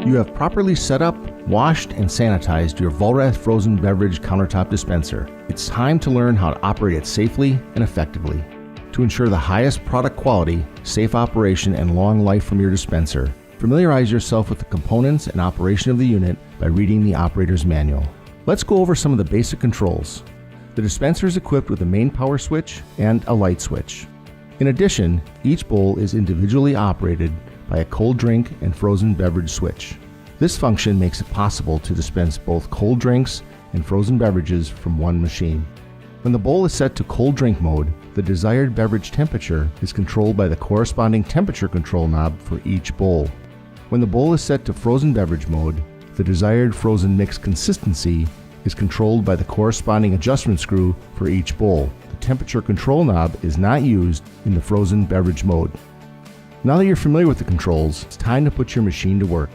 You have properly set up, washed, and sanitized your Vollrath frozen beverage countertop dispenser. It's time to learn how to operate it safely and effectively. To ensure the highest product quality, safe operation, and long life from your dispenser, familiarize yourself with the components and operation of the unit by reading the operator's manual. Let's go over some of the basic controls. The dispenser is equipped with a main power switch and a light switch. In addition, each bowl is individually operated by a cold drink and frozen beverage switch. This function makes it possible to dispense both cold drinks and frozen beverages from one machine. When the bowl is set to cold drink mode, the desired beverage temperature is controlled by the corresponding temperature control knob for each bowl. When the bowl is set to frozen beverage mode, the desired frozen mix consistency is controlled by the corresponding adjustment screw for each bowl. The temperature control knob is not used in the frozen beverage mode. Now that you're familiar with the controls, it's time to put your machine to work.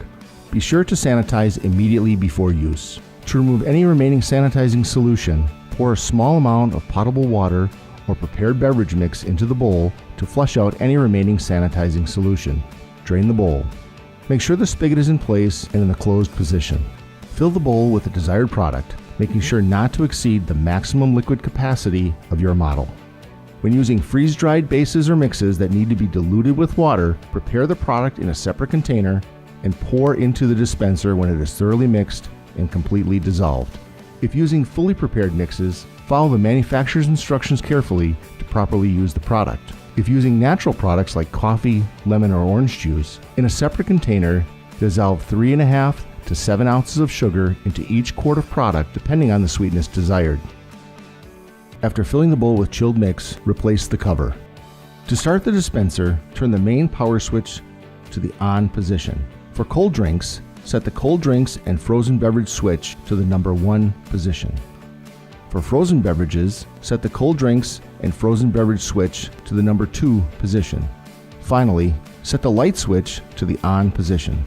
Be sure to sanitize immediately before use. To remove any remaining sanitizing solution, pour a small amount of potable water or prepared beverage mix into the bowl to flush out any remaining sanitizing solution. Drain the bowl. Make sure the spigot is in place and in the closed position. Fill the bowl with the desired product, making sure not to exceed the maximum liquid capacity of your model. When using freeze-dried bases or mixes that need to be diluted with water, prepare the product in a separate container and pour into the dispenser when it is thoroughly mixed and completely dissolved. If using fully prepared mixes, follow the manufacturer's instructions carefully to properly use the product. If using natural products like coffee, lemon, or orange juice, in a separate container, dissolve 3.5 to 7 ounces of sugar into each quart of product depending on the sweetness desired. After filling the bowl with chilled mix, replace the cover. To start the dispenser, turn the main power switch to the on position. For cold drinks, set the cold drinks and frozen beverage switch to the number 1 position. For frozen beverages, set the cold drinks and frozen beverage switch to the number 2 position. Finally, set the light switch to the on position.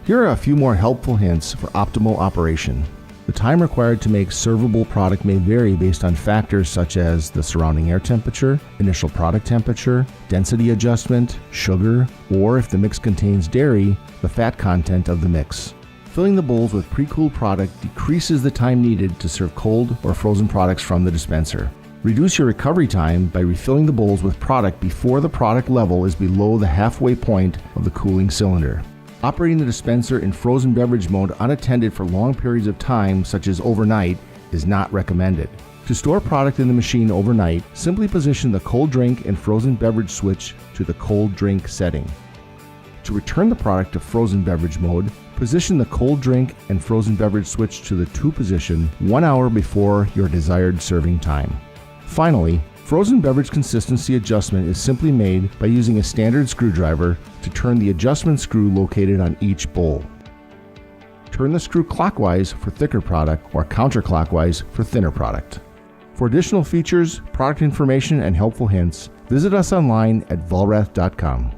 Here are a few more helpful hints for optimal operation. The time required to make servable product may vary based on factors such as the surrounding air temperature, initial product temperature, density adjustment, sugar, or if the mix contains dairy, the fat content of the mix. Filling the bowls with pre-cooled product decreases the time needed to serve cold or frozen products from the dispenser. Reduce your recovery time by refilling the bowls with product before the product level is below the halfway point of the cooling cylinder. Operating the dispenser in frozen beverage mode unattended for long periods of time, such as overnight, is not recommended. To store product in the machine overnight, simply position the cold drink and frozen beverage switch to the cold drink setting. To return the product to frozen beverage mode, position the cold drink and frozen beverage switch to the 2 position 1 hour before your desired serving time. Finally, frozen beverage consistency adjustment is simply made by using a standard screwdriver to turn the adjustment screw located on each bowl. Turn the screw clockwise for thicker product or counterclockwise for thinner product. For additional features, product information, and helpful hints, visit us online at vollrath.com.